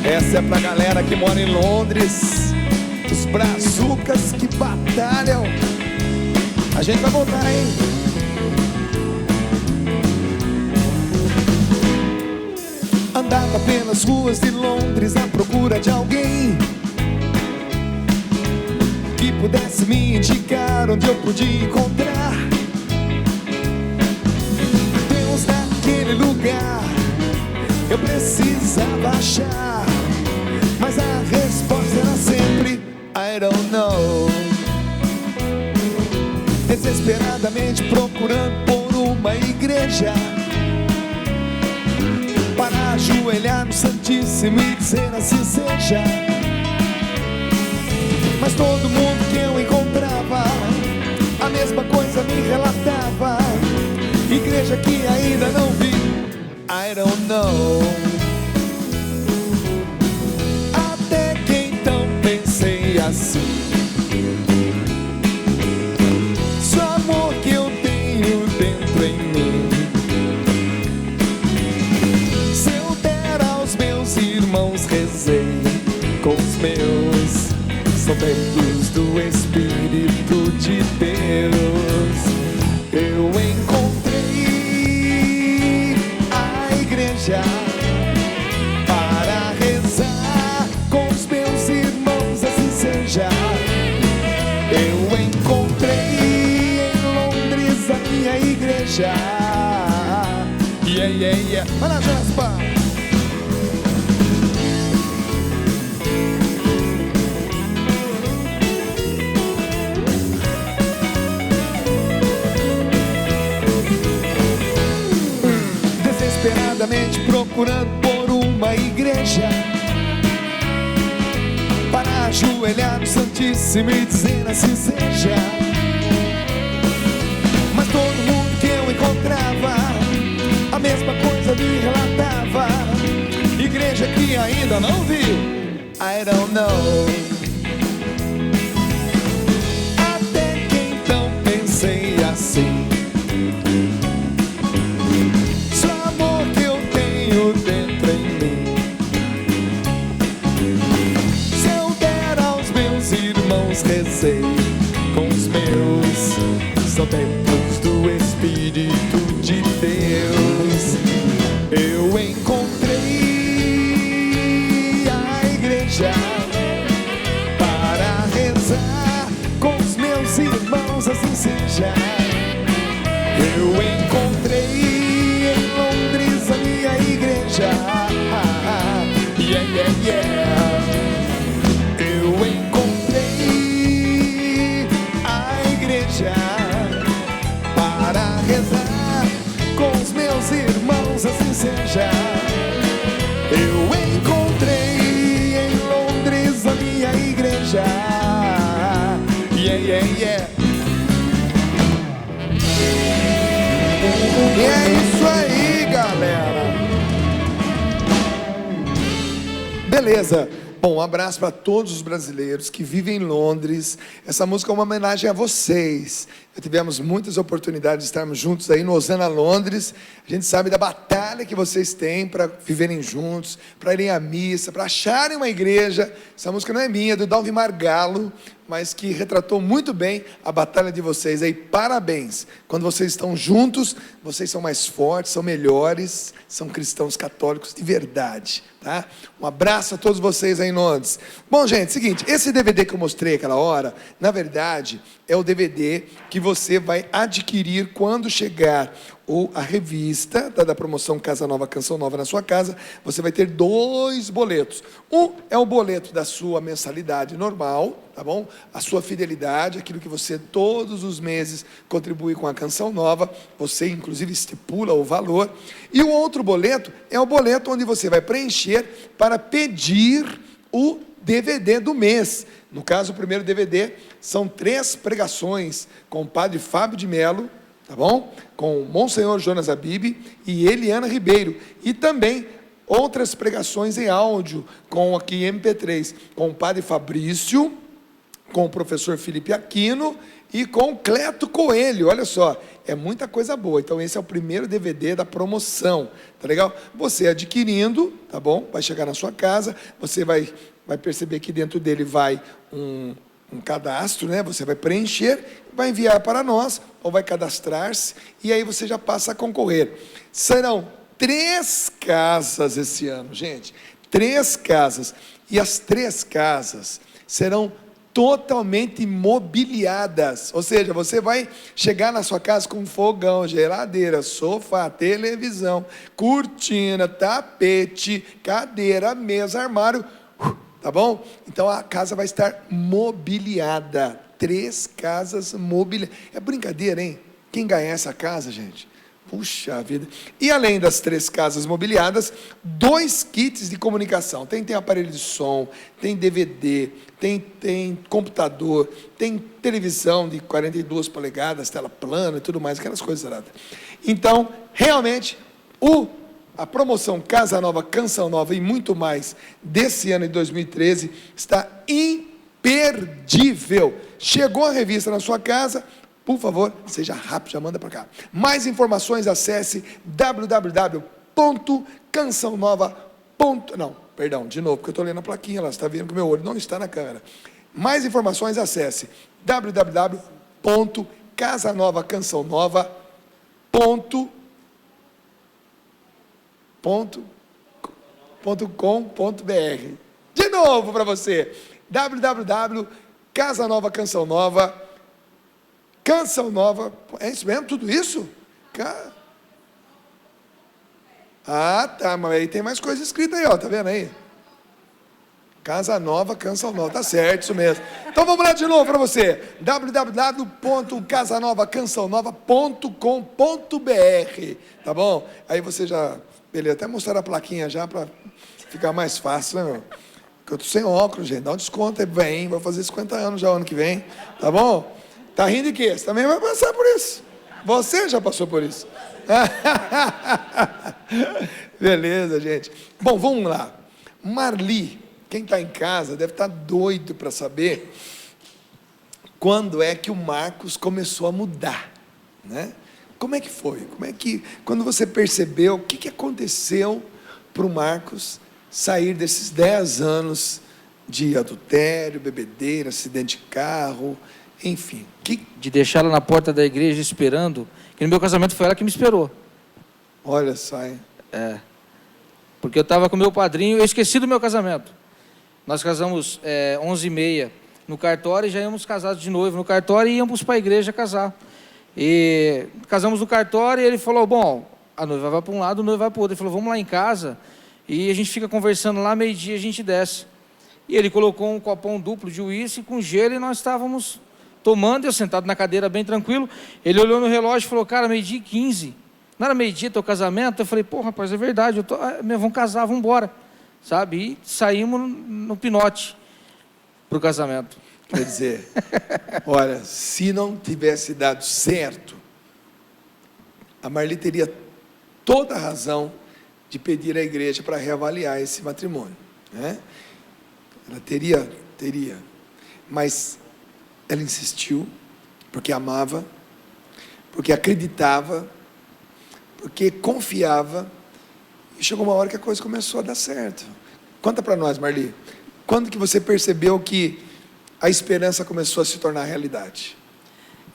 Essa é pra galera que mora em Londres, os brazucas que batalham. A gente vai voltar, hein? Andava pelas ruas de Londres à procura de alguém que pudesse me indicar onde eu podia encontrar Deus naquele lugar. Eu precisava achar, mas a resposta era sempre I don't know. Desesperadamente procurando por uma igreja para ajoelhar no Santíssimo e dizer assim seja. Mas todo mundo que eu encontrava a mesma coisa me relatava: igreja que ainda não vi, I don't know. Até que então pensei assim: só amor que eu tenho dentro em mim, se eu der aos meus irmãos, rezei com os meus, são feitos do Espírito de Deus. Eu encontrei a igreja para rezar com os meus irmãos, assim seja. Eu encontrei em Londres a minha igreja. Yeah, yeah, yeah. Vai lá, Jaspa. Desesperadamente procurando por uma igreja para ajoelhar no Santíssimo e dizer assim seja. Mas todo mundo que eu encontrava a mesma coisa me relatava: igreja que ainda não vi, I don't know. Até que então pensei assim: dentro em mim, se eu der aos meus irmãos, rezei com os meus, são tempos do Espírito de Deus. Eu encontrei a igreja para rezar com os meus irmãos, assim seja. Eu encontrei em Londres a minha igreja. Yeah, yeah, yeah. Eu encontrei a igreja para rezar com os meus irmãos, assim seja. Eu encontrei em Londres a minha igreja. Yeah, yeah, yeah. E é isso aí, galera. Beleza. Bom, um abraço para todos os brasileiros que vivem em Londres. Essa música é uma homenagem a vocês. Já tivemos muitas oportunidades de estarmos juntos aí no Osana Londres. A gente sabe da batalha que vocês têm para viverem juntos, para irem à missa, para acharem uma igreja. Essa música não é minha, é do Dalvi Margalo, mas que retratou muito bem a batalha de vocês aí. Parabéns! Quando vocês estão juntos, vocês são mais fortes, são melhores, são cristãos católicos de verdade, tá? Um abraço a todos vocês aí em Londres. Bom, gente, seguinte, esse DVD que eu mostrei aquela hora, na verdade, é o DVD que você vai adquirir quando chegar a revista da promoção Casa Nova, Canção Nova na sua casa. Você vai ter 2 boletos. Um é o boleto da sua mensalidade normal, tá bom? A sua fidelidade, aquilo que você todos os meses contribui com a Canção Nova, você inclusive estipula o valor. E o outro boleto é o boleto onde você vai preencher para pedir o DVD do mês. No caso, o primeiro DVD são 3 pregações com o padre Fábio de Mello, tá bom? Com o Monsenhor Jonas Abib e Eliana Ribeiro. E também outras pregações em áudio, com aqui MP3, com o padre Fabrício, com o professor Felipe Aquino e com o Cleto Coelho. Olha só, é muita coisa boa. Então esse é o primeiro DVD da promoção, tá legal? Você adquirindo, tá bom? Vai chegar na sua casa, você vai perceber que dentro dele vai um cadastro, né? Você vai preencher, vai enviar para nós, ou vai cadastrar-se, e aí você já passa a concorrer. Serão 3 casas esse ano, gente. 3 casas. E as 3 casas serão totalmente mobiliadas. Ou seja, você vai chegar na sua casa com fogão, geladeira, sofá, televisão, cortina, tapete, cadeira, mesa, armário. Tá bom? Então a casa vai estar mobiliada. 3 casas mobiliadas. É brincadeira, hein? Quem ganhar essa casa, gente? Puxa vida. E além das 3 casas mobiliadas, 2 kits de comunicação. Tem aparelho de som, tem DVD, tem computador, tem televisão de 42 polegadas, tela plana e tudo mais, aquelas coisas aradas. Então, realmente, a promoção Casa Nova, Canção Nova e muito mais desse ano de 2013 está imperdível. Chegou a revista na sua casa, por favor, seja rápido, já manda para cá. Mais informações, acesse www.cançãonova.com. Não, perdão, de novo, porque eu estou lendo a plaquinha lá, você está vendo que o meu olho não está na câmera. Mais informações, acesse www.casanovacançãonova.com.br. De novo para você, www.casanovacançãonova.com.br. Canção Nova, é isso mesmo? Tudo isso? Ah, tá, mas aí tem mais coisa escrita aí, ó, tá vendo aí? Casa Nova, Canção Nova, tá certo, isso mesmo. Então vamos lá de novo para você, www.casanovacançãonova.com.br, tá bom? Aí você já, beleza, até mostrar a plaquinha já para ficar mais fácil, né, meu? Porque eu tô sem óculos, gente, dá um desconto aí, vem, vou fazer 50 anos já o ano que vem, tá bom? Tá rindo de quê? Você também vai passar por isso. Você já passou por isso. Beleza, gente. Bom, vamos lá. Marli, quem está em casa deve estar doido para saber quando é que o Marcos começou a mudar, né? Como é que foi? Quando você percebeu, o que aconteceu para o Marcos sair desses 10 anos de adultério, bebedeira, acidente de carro, enfim. De deixar ela na porta da igreja esperando, que no meu casamento foi ela que me esperou. Olha só, hein? Porque eu estava com meu padrinho, eu esqueci do meu casamento. Nós casamos 11h30 no cartório e já íamos casados de noivo no cartório e íamos para a igreja casar. E casamos no cartório e ele falou, bom, a noiva vai para um lado, o noivo vai para o outro. Ele falou, vamos lá em casa e a gente fica conversando lá, 12h a gente desce. E ele colocou um copão duplo de uísque com gelo e nós estávamos tomando, eu sentado na cadeira bem tranquilo. Ele olhou no relógio e falou, cara, 12h15. Não era 12h teu casamento? Eu falei, pô, rapaz, é verdade, vamos casar, vamos embora. Sabe? E saímos no pinote para o casamento. Quer dizer, olha, se não tivesse dado certo, a Marli teria toda a razão de pedir à igreja para reavaliar esse matrimônio, né? Ela teria, mas ela insistiu, porque amava, porque acreditava, porque confiava, e chegou uma hora que a coisa começou a dar certo. Conta para nós, Marli, quando que você percebeu que a esperança começou a se tornar realidade?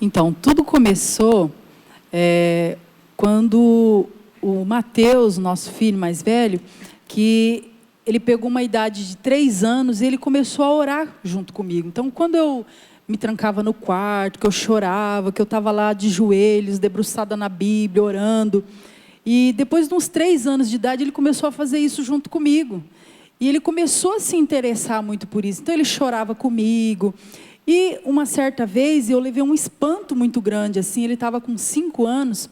Então, tudo começou quando o Mateus, nosso filho mais velho, que ele pegou uma idade de 3 anos e ele começou a orar junto comigo. Então, quando eu me trancava no quarto, que eu chorava, que eu estava lá de joelhos, debruçada na Bíblia, orando. E depois de uns 3 anos de idade, ele começou a fazer isso junto comigo. E ele começou a se interessar muito por isso. Então, ele chorava comigo. E uma certa vez, eu levei um espanto muito grande, assim, ele estava com 5 anos.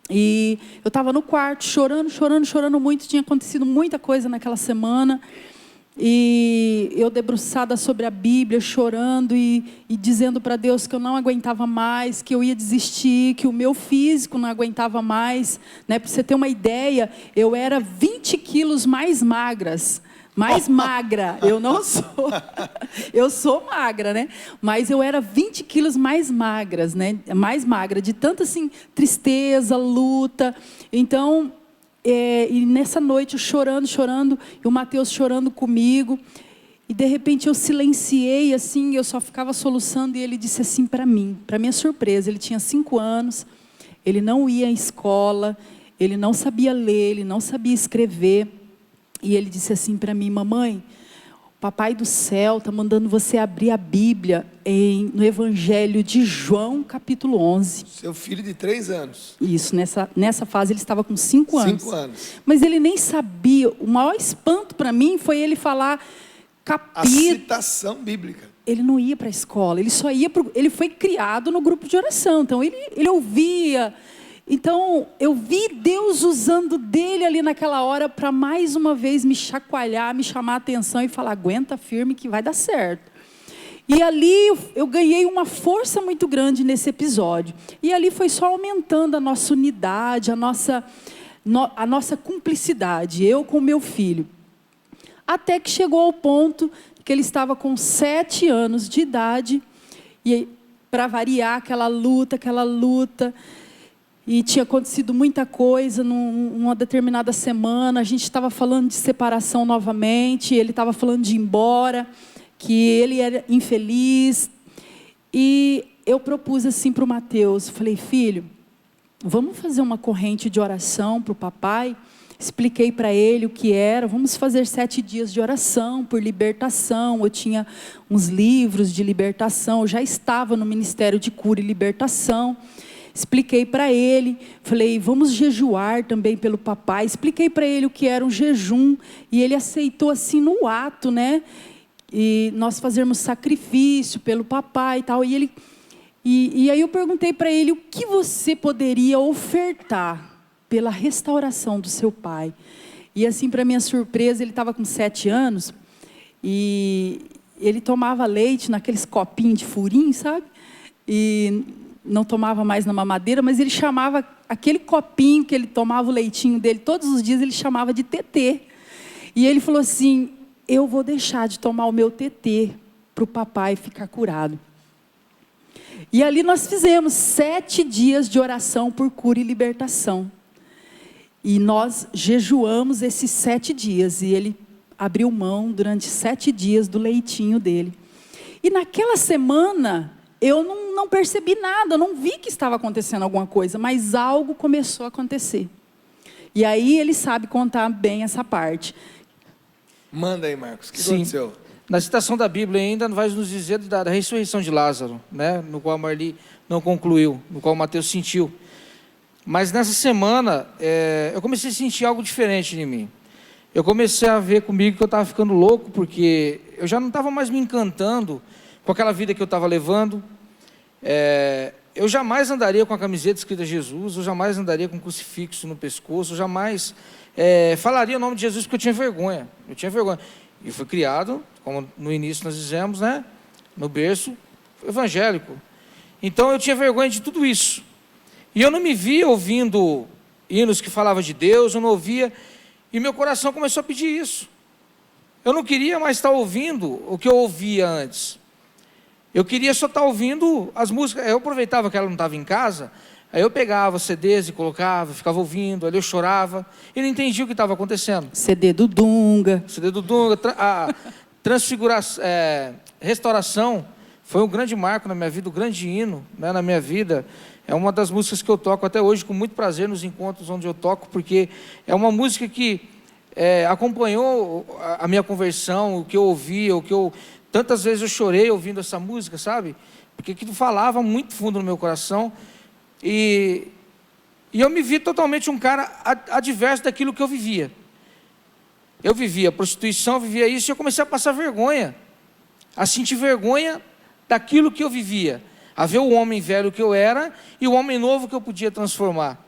E eu estava no quarto, chorando muito. Tinha acontecido muita coisa naquela semana. E eu debruçada sobre a Bíblia, chorando e dizendo para Deus que eu não aguentava mais, que eu ia desistir, que o meu físico não aguentava mais, né? Para você ter uma ideia, eu era 20 quilos mais magra, eu não sou, eu sou magra, né? Mas eu era 20 quilos mais magras, né? Mais magra, de tanta assim, tristeza, luta. Então, e nessa noite eu chorando, e o Mateus chorando comigo, e de repente eu silenciei assim, eu só ficava soluçando, e ele disse assim para mim, para minha surpresa, ele tinha 5 anos, ele não ia à escola, ele não sabia ler, ele não sabia escrever, e ele disse assim para mim: mamãe, o Papai do Céu está mandando você abrir a Bíblia no Evangelho de João, capítulo 11. Seu filho de 3 anos. Isso, nessa fase ele estava com 5 anos. 5 anos. Mas ele nem sabia. O maior espanto para mim foi ele falar A citação bíblica. Ele não ia para a escola, ele só ia ele foi criado no grupo de oração. Então ele ouvia. Então eu vi Deus usando dele ali naquela hora para mais uma vez me chacoalhar, me chamar a atenção e falar: aguenta firme que vai dar certo. E ali eu ganhei uma força muito grande nesse episódio. E ali foi só aumentando a nossa unidade, a nossa cumplicidade, eu com meu filho. Até que chegou ao ponto que ele estava com 7 anos de idade, e para variar aquela luta, e tinha acontecido muita coisa numa determinada semana, a gente estava falando de separação novamente, ele estava falando de ir embora, que ele era infeliz, e eu propus assim para o Mateus, falei: filho, vamos fazer uma corrente de oração para o papai? Expliquei para ele o que era, vamos fazer 7 dias de oração por libertação. Eu tinha uns livros de libertação, eu já estava no Ministério de Cura e Libertação. Expliquei para ele, falei: vamos jejuar também pelo papai. Expliquei para ele o que era um jejum, e ele aceitou assim no ato, né? E nós fazermos sacrifício pelo papai e tal. E aí eu perguntei para ele: o que você poderia ofertar pela restauração do seu pai? E assim, para minha surpresa, ele estava com 7 anos, e ele tomava leite naqueles copinhos de furinho, sabe? E não tomava mais na mamadeira, mas ele chamava aquele copinho que ele tomava o leitinho dele todos os dias, ele chamava de tetê. E ele falou assim: eu vou deixar de tomar o meu tetê para o papai ficar curado. E ali nós fizemos 7 dias de oração por cura e libertação. E nós jejuamos esses 7 dias, e ele abriu mão durante 7 dias do leitinho dele. E naquela semana eu não percebi nada, eu não vi que estava acontecendo alguma coisa, mas algo começou a acontecer. E aí ele sabe contar bem essa parte. Manda aí, Marcos, o que Sim. aconteceu? Na citação da Bíblia ainda vai nos dizer da ressurreição de Lázaro, né? No qual a Marli não concluiu, no qual o Mateus sentiu. Mas nessa semana, eu comecei a sentir algo diferente em mim. Eu comecei a ver comigo que eu estava ficando louco, porque eu já não estava mais me encantando com aquela vida que eu estava levando. Eu jamais andaria com a camiseta escrita Jesus, eu jamais andaria com um crucifixo no pescoço, eu jamais falaria o nome de Jesus porque eu tinha vergonha. E fui criado, como no início nós dizemos, né, no berço evangélico. Então eu tinha vergonha de tudo isso. E eu não me via ouvindo hinos que falavam de Deus, eu não ouvia, e meu coração começou a pedir isso. Eu não queria mais estar ouvindo o que eu ouvia antes. Eu queria só estar ouvindo as músicas. Eu aproveitava que ela não estava em casa, aí eu pegava CDs e colocava, ficava ouvindo, ali eu chorava, e não entendia o que estava acontecendo. CD do Dunga, a transfiguração, restauração, foi um grande marco na minha vida, um grande hino, né, na minha vida. É uma das músicas que eu toco até hoje com muito prazer nos encontros onde eu toco, porque é uma música que acompanhou a minha conversão, o que eu ouvia, tantas vezes eu chorei ouvindo essa música, sabe? Porque aquilo falava muito fundo no meu coração, e eu me vi totalmente um cara adverso daquilo que eu vivia. Eu vivia prostituição, eu vivia isso, e eu comecei a passar vergonha, a sentir vergonha daquilo que eu vivia, a ver o homem velho que eu era e o homem novo que eu podia transformar.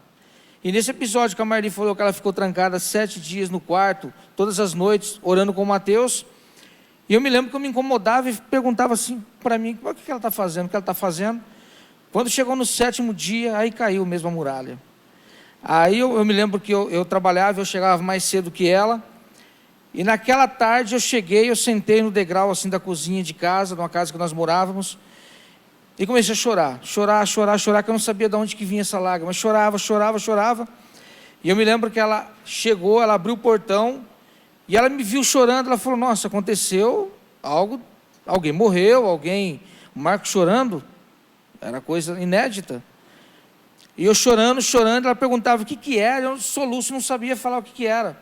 E nesse episódio que a Marli falou que ela ficou trancada 7 dias no quarto, todas as noites, orando com o Mateus, E eu me lembro que eu me incomodava e perguntava assim para mim, o que ela está fazendo, o que ela está fazendo. Quando chegou no 7º dia, aí caiu mesmo a muralha. Aí eu me lembro que eu trabalhava, eu chegava mais cedo que ela, e naquela tarde eu cheguei, eu sentei no degrau assim da cozinha de casa, numa casa que nós morávamos, e comecei a chorar, que eu não sabia de onde que vinha essa lágrima, mas chorava, e eu me lembro que ela chegou, ela abriu o portão, e ela me viu chorando, ela falou, nossa, aconteceu algo, alguém morreu, o Marcos chorando, era coisa inédita. E eu chorando, ela perguntava o que era, eu soluço, não sabia falar o que era.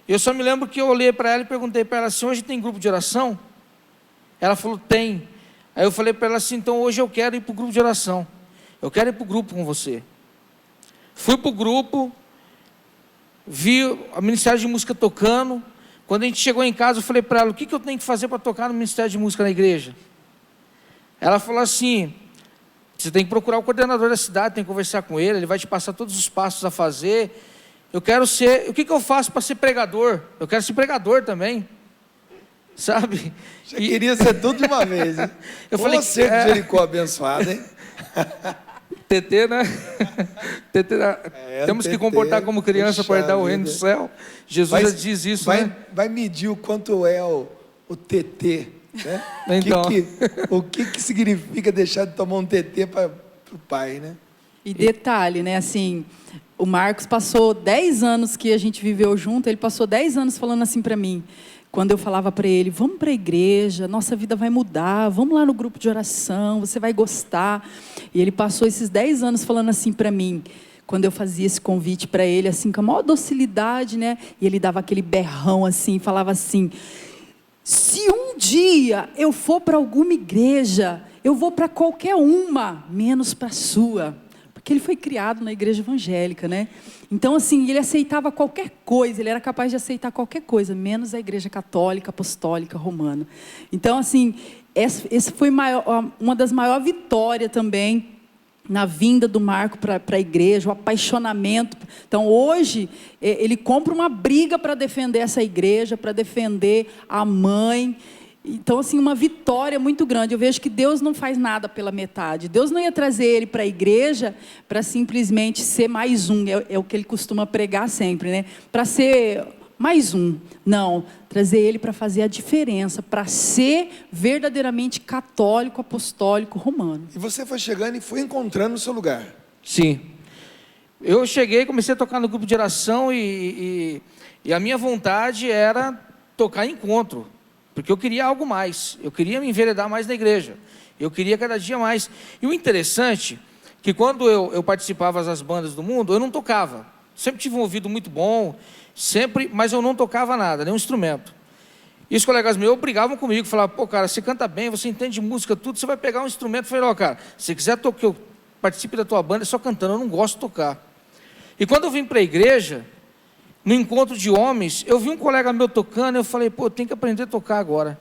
Eu só me lembro que eu olhei para ela e perguntei para ela assim, hoje tem grupo de oração? Ela falou, tem. Aí eu falei para ela assim, então hoje eu quero ir para o grupo de oração. Eu quero ir para o grupo com você. Fui para o grupo, vi o Ministério de Música tocando. Quando a gente chegou em casa, eu falei para ela, o que eu tenho que fazer para tocar no Ministério de Música na igreja? Ela falou assim, você tem que procurar o coordenador da cidade, tem que conversar com ele vai te passar todos os passos a fazer. Eu quero ser, o que eu faço para ser pregador? Eu quero ser pregador também, sabe? Já queria ser tudo de uma vez, hein? Eu falei, você de Jericó abençoado, hein? TT, né? TT, temos que comportar como criança para herdar o reino do céu. Jesus já diz isso, né? Vai medir o quanto é o TT, né? Então. O que significa deixar de tomar um TT para o pai, né? E detalhe, né, assim, o Marcos passou 10 anos que a gente viveu junto, ele passou 10 anos falando assim para mim, quando eu falava para ele, vamos para a igreja, nossa vida vai mudar, vamos lá no grupo de oração, você vai gostar. E ele passou esses 10 anos falando assim para mim, quando eu fazia esse convite para ele, assim, com a maior docilidade, né, e ele dava aquele berrão assim, falava assim, se um dia eu for para alguma igreja, eu vou para qualquer uma, menos para a sua. Porque ele foi criado na igreja evangélica, né? Então, assim, ele aceitava qualquer coisa, ele era capaz de aceitar qualquer coisa, menos a igreja católica, apostólica, romana. Então, assim, esse foi uma das maiores vitórias também na vinda do Marco para a igreja, o apaixonamento. Então, hoje, ele compra uma briga para defender essa igreja, para defender a mãe. Então, assim, uma vitória muito grande. Eu vejo que Deus não faz nada pela metade. Deus não ia trazer ele para a igreja para simplesmente ser mais um. É o que ele costuma pregar sempre, né? Para ser mais um. Não, trazer ele para fazer a diferença, para ser verdadeiramente católico, apostólico, romano. E você foi chegando e foi encontrando o seu lugar. Sim. Eu cheguei, comecei a tocar no grupo de oração e a minha vontade era tocar em encontro. Porque eu queria algo mais, eu queria me enveredar mais na igreja, eu queria cada dia mais. E o interessante, que quando eu participava das bandas do mundo, eu não tocava. Sempre tive um ouvido muito bom, mas eu não tocava nada, nenhum instrumento. E os colegas meus brigavam comigo, falavam, pô cara, você canta bem, você entende música, tudo, você vai pegar um instrumento. Eu falei, ó cara, se quiser que eu participe da tua banda, é só cantando, eu não gosto de tocar. E quando eu vim para a igreja, no encontro de homens, eu vi um colega meu tocando, eu falei, pô, eu tenho que aprender a tocar agora.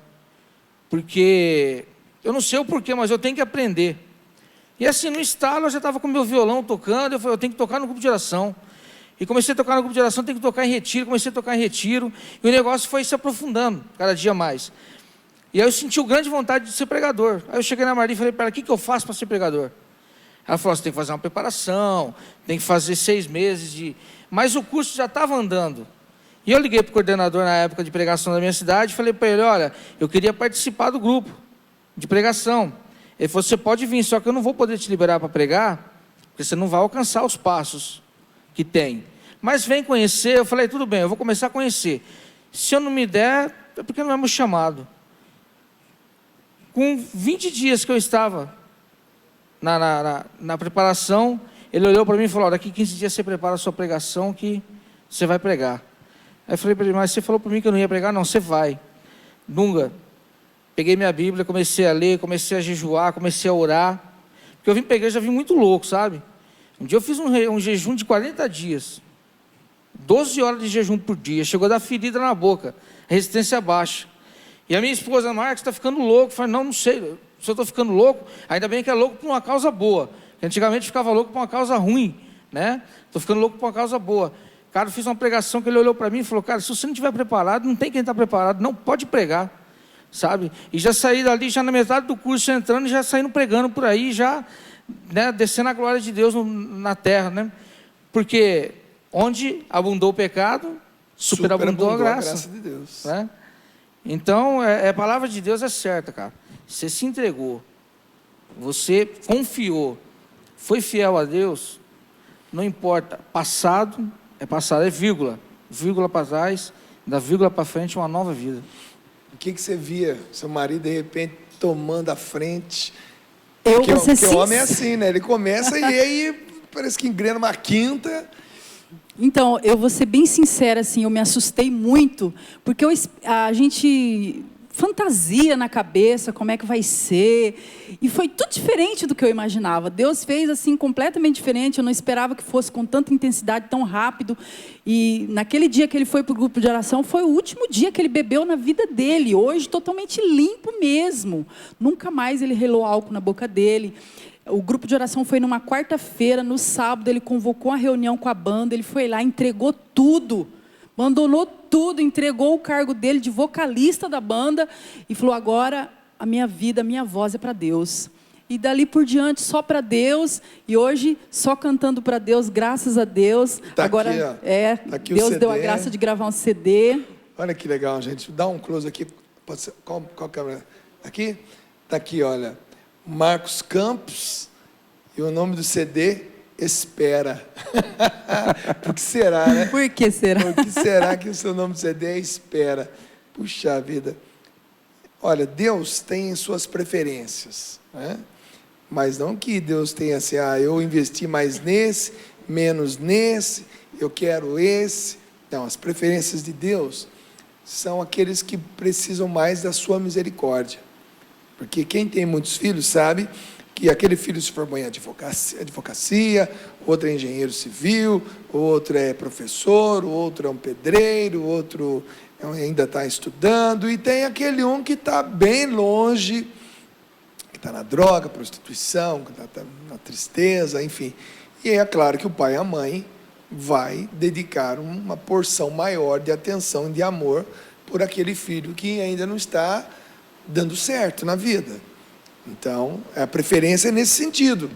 Porque, eu não sei o porquê, mas eu tenho que aprender. E assim, no estalo, eu já estava com meu violão tocando, eu falei, eu tenho que tocar no grupo de oração. E comecei a tocar no grupo de oração, tenho que tocar em retiro, comecei a tocar em retiro, e o negócio foi se aprofundando, cada dia mais. E aí eu senti grande vontade de ser pregador. Aí eu cheguei na Marli e falei para ela, o que eu faço para ser pregador? Ela falou, você tem que fazer uma preparação, tem que fazer 6 meses de... Mas o curso já estava andando. E eu liguei para o coordenador na época de pregação da minha cidade e falei para ele, olha, eu queria participar do grupo de pregação. Ele falou, você pode vir, só que eu não vou poder te liberar para pregar, porque você não vai alcançar os passos que tem. Mas vem conhecer. Eu falei, tudo bem, eu vou começar a conhecer. Se eu não me der, é porque não é meu chamado. Com 20 dias que eu estava na preparação, ele olhou para mim e falou, daqui 15 dias você prepara a sua pregação que você vai pregar. Aí eu falei para ele, mas você falou para mim que eu não ia pregar? Não, você vai. Dunga, peguei minha Bíblia, comecei a ler, comecei a jejuar, comecei a orar. Porque eu vim para a igreja, vim muito louco, sabe? Um dia eu fiz um jejum de 40 dias. 12 horas de jejum por dia. Chegou a dar ferida na boca, resistência baixa. E a minha esposa, Marcos, está ficando louco. Eu falei, não sei, se eu estou ficando louco, ainda bem que é louco por uma causa boa. Antigamente ficava louco por uma causa ruim, né? Estou ficando louco por uma causa boa. Cara, eu fiz uma pregação que ele olhou para mim e falou, cara, se você não estiver preparado, não tem quem está preparado, não pode pregar. sabe? E já saí dali, já na metade do curso, entrando e já saindo pregando por aí, já, né, descendo a glória de Deus na terra, né? Porque onde abundou o pecado, superabundou a graça de Deus. Né? Então, a palavra de Deus é certa, cara. Você se entregou, você confiou, foi fiel a Deus, não importa, passado, é vírgula para trás, da vírgula para frente, uma nova vida. O que você via, seu marido, de repente, tomando a frente? Porque o homem é assim, né? Ele começa e aí parece que engrena uma quinta. Então, eu vou ser bem sincera, assim, eu me assustei muito, porque a gente fantasia na cabeça como é que vai ser, e foi tudo diferente do que eu imaginava. Deus fez assim completamente diferente, eu não esperava que fosse com tanta intensidade, tão rápido, e naquele dia que ele foi para o grupo de oração, foi o último dia que ele bebeu na vida dele, hoje totalmente limpo mesmo, nunca mais ele relou álcool na boca dele. O grupo de oração foi numa quarta-feira, no sábado ele convocou uma reunião com a banda, ele foi lá, entregou tudo, abandonou tudo, entregou o cargo dele de vocalista da banda e falou, agora a minha vida, a minha voz é para Deus. E dali por diante só para Deus, e hoje só cantando para Deus, graças a Deus. Tá agora aqui, tá aqui Deus deu a graça de gravar um CD. Olha que legal, gente. Dá um close aqui. Pode ser, qual câmera? Aqui? Tá aqui, olha. Marcos Campos e o nome do CD, Espera. Por que será, né? Por que será? Por que será que o seu nome do CD é Espera? Puxa vida. Olha, Deus tem suas preferências, né? Mas não que Deus tenha assim, eu investi mais nesse, menos nesse, eu quero esse. Não, as preferências de Deus são aqueles que precisam mais da sua misericórdia. Porque quem tem muitos filhos sabe que aquele filho se formou em advocacia, outro é engenheiro civil, outro é professor, o outro é um pedreiro, o outro ainda está estudando, e tem aquele um que está bem longe, que está na droga, prostituição, que está na tristeza, enfim. E é claro que o pai e a mãe vai dedicar uma porção maior de atenção e de amor por aquele filho que ainda não está dando certo na vida. Então, a preferência é nesse sentido.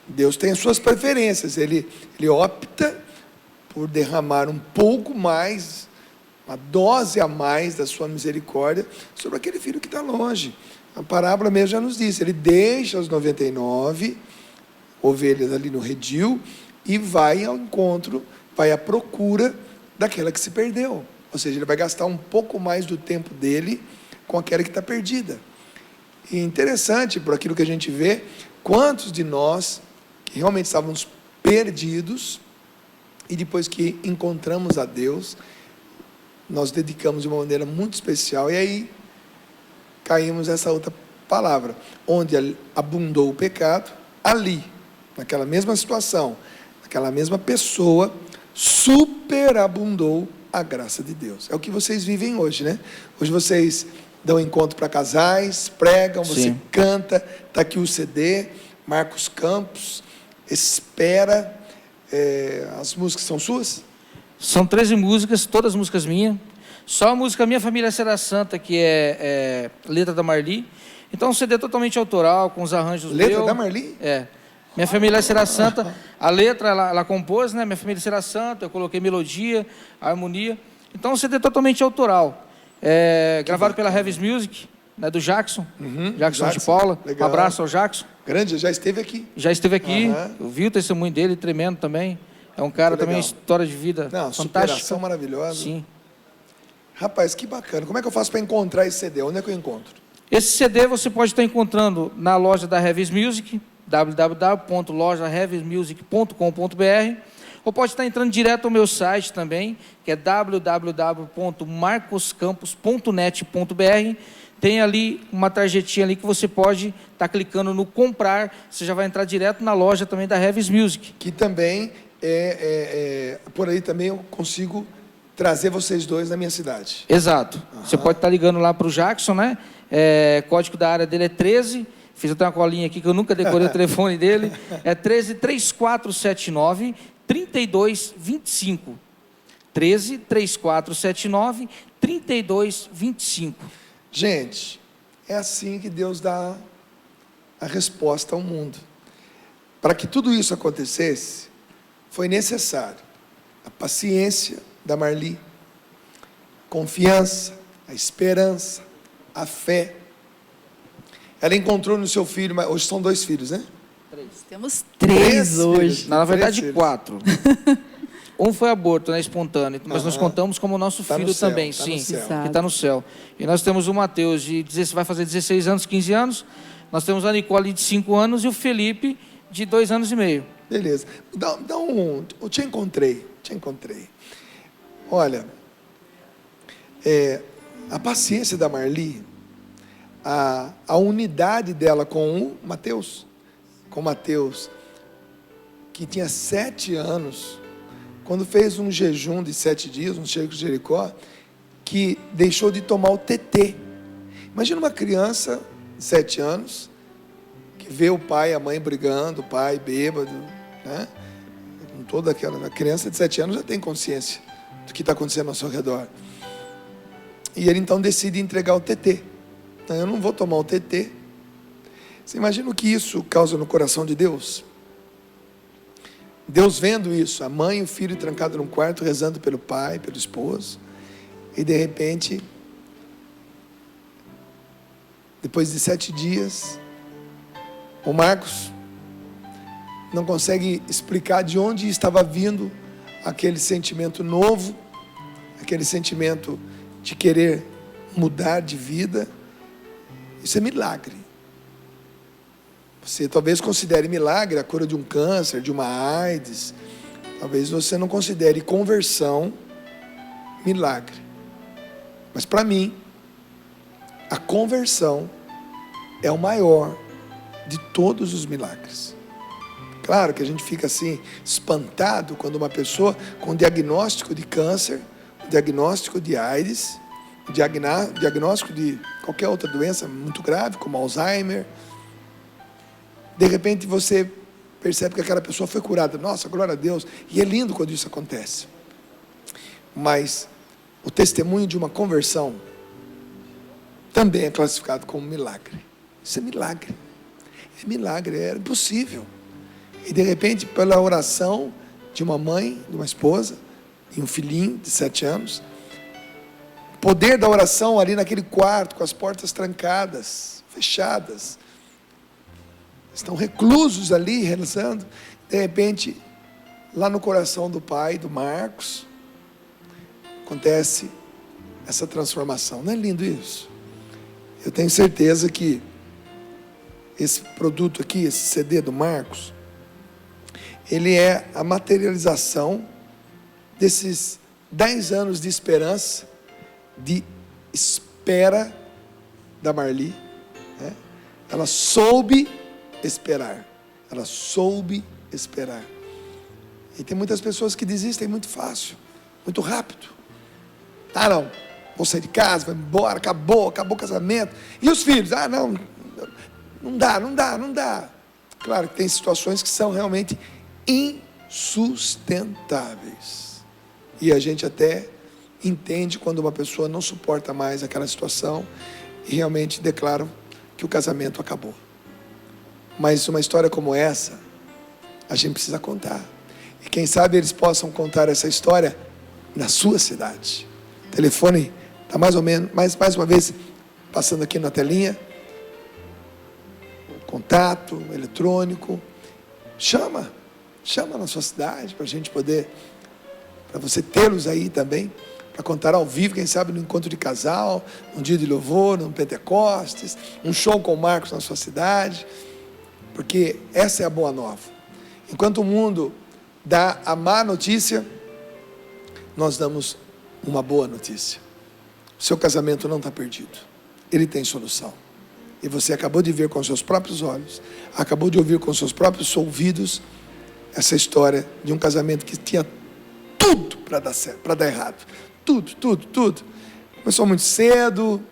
Deus tem as suas preferências. Ele opta por derramar um pouco mais, uma dose a mais da sua misericórdia sobre aquele filho que está longe. A parábola mesmo já nos disse, ele deixa as 99 ovelhas ali no redil e vai ao encontro, vai à procura daquela que se perdeu. Ou seja, ele vai gastar um pouco mais do tempo dele com aquela que está perdida. E interessante, por aquilo que a gente vê, quantos de nós que realmente estávamos perdidos e depois que encontramos a Deus, nós dedicamos de uma maneira muito especial, e aí caímos nessa outra palavra, onde abundou o pecado, ali, naquela mesma situação, naquela mesma pessoa, superabundou a graça de Deus. É o que vocês vivem hoje, né? Hoje vocês dão encontro para casais, pregam, você Sim. canta, está aqui o CD, Marcos Campos, Espera. As músicas são suas? São 13 músicas, todas músicas minhas. Só a música Minha Família Será Santa, que é letra da Marli. Então, um CD totalmente autoral, com os arranjos Letra da Marli? É. Minha Família Será Santa. A letra, ela compôs, né? Minha Família Será Santa. Eu coloquei melodia, harmonia. Então, um CD totalmente autoral. Gravado pela Heavis Music, né, do Jackson. Jackson de Paula. Legal. Um abraço ao Jackson. Grande, já esteve aqui. Já esteve aqui. Eu vi o testemunho dele, tremendo também. É um cara também, história de vida fantástica. Superação maravilhosa. Sim. Rapaz, que bacana. Como é que eu faço para encontrar esse CD? Onde é que eu encontro? Esse CD você pode estar encontrando na loja da Heavis Music, www.lojaheavismusic.com.br, ou pode estar entrando direto ao meu site também, que é www.marcoscampos.net.br. Tem ali uma tarjetinha ali que você pode estar clicando no comprar, você já vai entrar direto na loja também da Heavis Music. Que também por aí também eu consigo trazer vocês dois na minha cidade. Exato. Você pode estar ligando lá para o Jackson, né? Código da área dele é 13. Fiz até uma colinha aqui que eu nunca decorei o telefone dele. É 13 3479 3225. 13 3479 3225. Gente, é assim que Deus dá a resposta ao mundo. Para que tudo isso acontecesse, foi necessário a paciência da Marli, confiança, a esperança, a fé. Ela encontrou no seu filho, hoje são 2 filhos, né? Temos 3 hoje. filhos. Na verdade, 3 filhos. 4. Um foi aborto, né, espontâneo, mas nós contamos como nosso Tá no filho céu, também, tá no sim, céu. que está no céu. E nós temos o Mateus, vai fazer 16 anos, 15 anos. Nós temos a Nicole, de 5 anos, e o Felipe, de 2 anos e meio. Beleza. Eu te encontrei. Olha, a paciência da Marli, a unidade dela com o Mateus, que tinha 7 anos, quando fez um jejum de 7 dias, um cheiro de Jericó, que deixou de tomar o TT. Imagina uma criança de 7 anos, que vê o pai e a mãe brigando, o pai bêbado, né? Com toda aquela criança de 7 anos já tem consciência do que está acontecendo ao seu redor. E ele então decide entregar o TT. Não, eu não vou tomar o TT. Você imagina o que isso causa no coração de Deus? Deus vendo isso, a mãe e o filho trancados num quarto, rezando pelo pai, pelo esposo, e de repente, depois de 7 dias, o Marcos não consegue explicar de onde estava vindo aquele sentimento novo, aquele sentimento de querer mudar de vida. Isso é milagre. Você talvez considere milagre a cura de um câncer, de uma AIDS. Talvez você não considere conversão milagre. Mas para mim, a conversão é o maior de todos os milagres. Claro que a gente fica assim, espantado quando uma pessoa com diagnóstico de câncer, diagnóstico de AIDS, diagnóstico de qualquer outra doença muito grave, como Alzheimer, de repente você percebe que aquela pessoa foi curada. Nossa, glória a Deus. E é lindo quando isso acontece. Mas o testemunho de uma conversão também é classificado como milagre. Isso é milagre. É milagre, é impossível. E de repente, pela oração de uma mãe, de uma esposa, e um filhinho de 7 anos, o poder da oração ali naquele quarto, com as portas trancadas, fechadas, estão reclusos ali, rezando. De repente, lá no coração do pai, do Marcos, acontece essa transformação. Não é lindo isso? Eu tenho certeza que esse produto aqui, esse CD do Marcos, ele é a materialização desses 10 anos de esperança, de espera da Marli, né? Ela soube esperar. E tem muitas pessoas que desistem muito fácil, muito rápido. Ah, não, vou sair de casa, vou embora, acabou o casamento. E os filhos? Ah, não dá. Claro que tem situações que são realmente insustentáveis. E a gente até entende quando uma pessoa não suporta mais aquela situação e realmente declara que o casamento acabou. Mas uma história como essa, a gente precisa contar. E quem sabe eles possam contar essa história na sua cidade. O telefone está mais ou menos, mais uma vez, passando aqui na telinha. O contato eletrônico. Chama na sua cidade, para a gente poder, para você tê-los aí também, para contar ao vivo, quem sabe no encontro de casal, num dia de louvor, num Pentecostes, um show com o Marcos na sua cidade. Porque essa é a boa nova. Enquanto o mundo dá a má notícia, nós damos uma boa notícia. O seu casamento não está perdido. Ele tem solução. E você acabou de ver com seus próprios olhos, acabou de ouvir com seus próprios ouvidos, essa história de um casamento que tinha tudo para dar certo, para dar errado. Tudo. Começou muito cedo.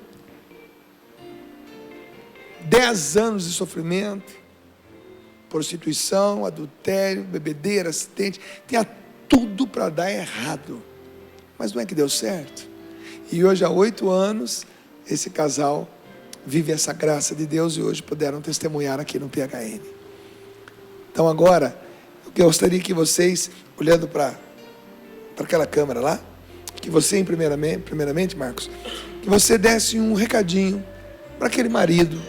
10 anos de sofrimento. Prostituição, adultério, bebedeira, acidente, tinha tudo para dar errado, mas não é que deu certo. E hoje há 8 anos esse casal vive essa graça de Deus e hoje puderam testemunhar aqui no PHN. Então agora, eu gostaria que vocês, olhando para aquela câmera lá, que você, primeiramente, Marcos, que você desse um recadinho para aquele marido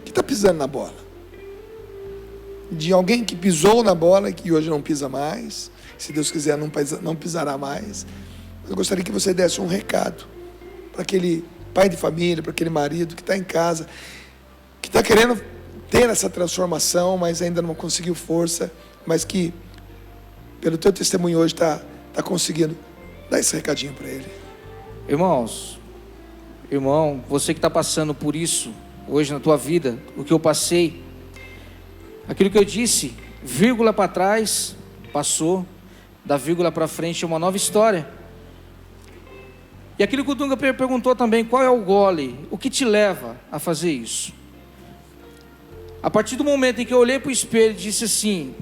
que está pisando na bola. De alguém que pisou na bola e que hoje não pisa mais. Se Deus quiser, não pisará mais. Eu gostaria que você desse um recado para aquele pai de família, para aquele marido que está em casa, que está querendo ter essa transformação, mas ainda não conseguiu força, mas que, pelo teu testemunho hoje, está conseguindo. Dá esse recadinho para ele. Irmão, você que está passando por isso hoje na tua vida, o que eu passei, aquilo que eu disse, vírgula para trás, passou, da vírgula para frente é uma nova história. E aquilo que o Dunga perguntou também, qual é o gole? O que te leva a fazer isso? A partir do momento em que eu olhei para o espelho e disse assim,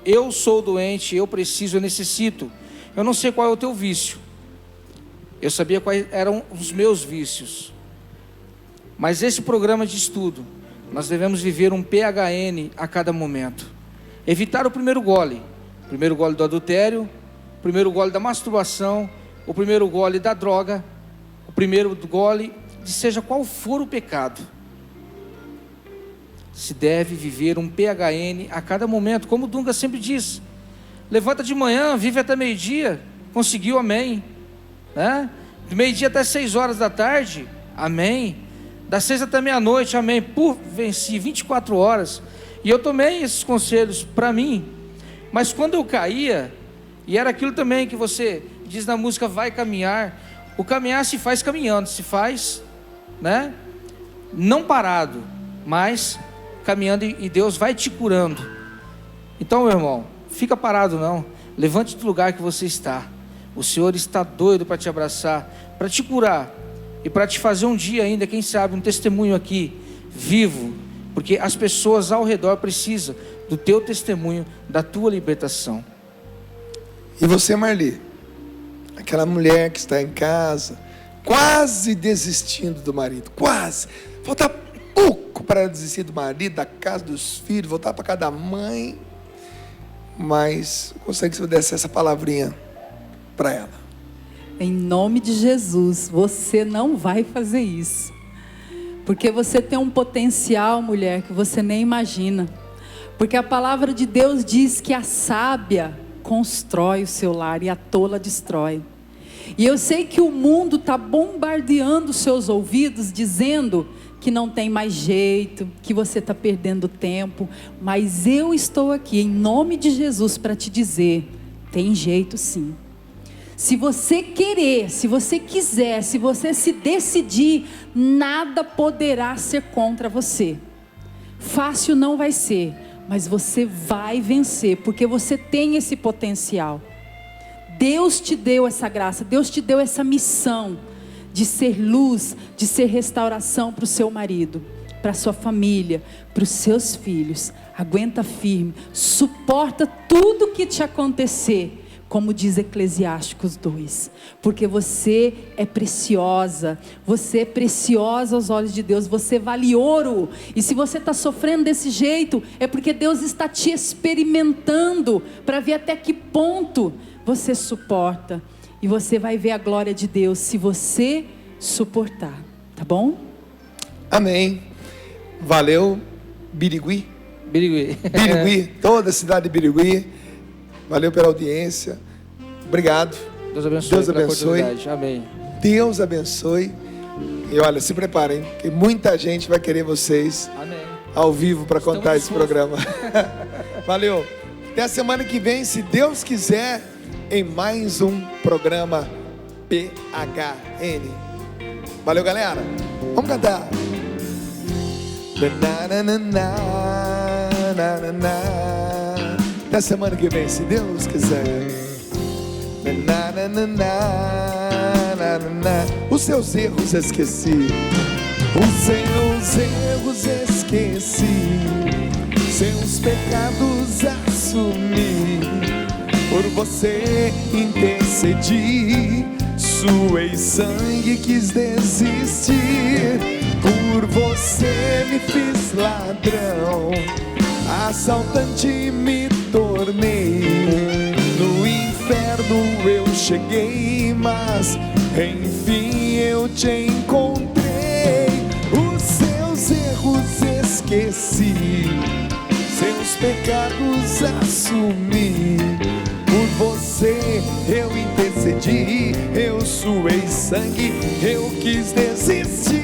eu sou doente, eu preciso, eu necessito. Eu não sei qual é o teu vício. Eu sabia quais eram os meus vícios. Mas esse programa de estudo, nós devemos viver um PHN a cada momento. Evitar o primeiro gole do adultério, o primeiro gole da masturbação, o primeiro gole da droga, o primeiro gole de seja qual for o pecado. Se deve viver um PHN a cada momento, como o Dunga sempre diz. Levanta de manhã, vive até meio-dia, conseguiu, amém. Né? Do meio-dia até 6 horas da tarde, amém. Das 6 até meia-noite, amém. Venci 24 horas. E eu tomei esses conselhos para mim. Mas quando eu caía, e era aquilo também que você diz na música, vai caminhar. O caminhar se faz caminhando, se faz, né? Não parado, mas caminhando, e Deus vai te curando. Então, meu irmão, fica parado não, levante do lugar que você está. O Senhor está doido para te abraçar, para te curar e para te fazer um dia ainda, quem sabe, um testemunho aqui, vivo, porque as pessoas ao redor precisam do teu testemunho, da tua libertação. E você, Marli, aquela mulher que está em casa, quase desistindo do marido, quase, falta pouco para desistir do marido, da casa, dos filhos, voltar para casa da mãe, mas gostaria que você desse essa palavrinha para ela. Em nome de Jesus, você não vai fazer isso, porque você tem um potencial, mulher, que você nem imagina, porque a palavra de Deus diz que a sábia constrói o seu lar e a tola destrói. E eu sei que o mundo está bombardeando os seus ouvidos, dizendo que não tem mais jeito, que você está perdendo tempo, mas eu estou aqui em nome de Jesus para te dizer, tem jeito sim. Se você querer, se você quiser, se você se decidir, nada poderá ser contra você. Fácil não vai ser, mas você vai vencer, porque você tem esse potencial. Deus te deu essa graça, Deus te deu essa missão de ser luz, de ser restauração para o seu marido, para a sua família, para os seus filhos. Aguenta firme, suporta tudo que te acontecer, como diz Eclesiásticos 2, porque você é preciosa aos olhos de Deus, você vale ouro, e se você está sofrendo desse jeito, é porque Deus está te experimentando, para ver até que ponto você suporta, e você vai ver a glória de Deus, se você suportar, tá bom? Amém, valeu, Birigui, toda a cidade de Birigui, valeu pela audiência. Obrigado. Deus abençoe. Deus abençoe. Amém. Deus abençoe. E olha, se preparem, que muita gente vai querer vocês. Amém. Ao vivo para contar esse programa. Valeu. Até a semana que vem, se Deus quiser, em mais um programa PHN. Valeu, galera. Vamos cantar. Até semana que vem, se Deus quiser. Os seus erros esqueci. Os seus erros esqueci. Seus pecados assumi. Por você intercedi. suei sangue, quis desistir. Por você me fiz ladrão, assaltante me tornei. No inferno eu cheguei, mas enfim eu te encontrei. Os seus erros esqueci, seus pecados assumi. Por você eu intercedi, eu suei sangue, eu quis desistir.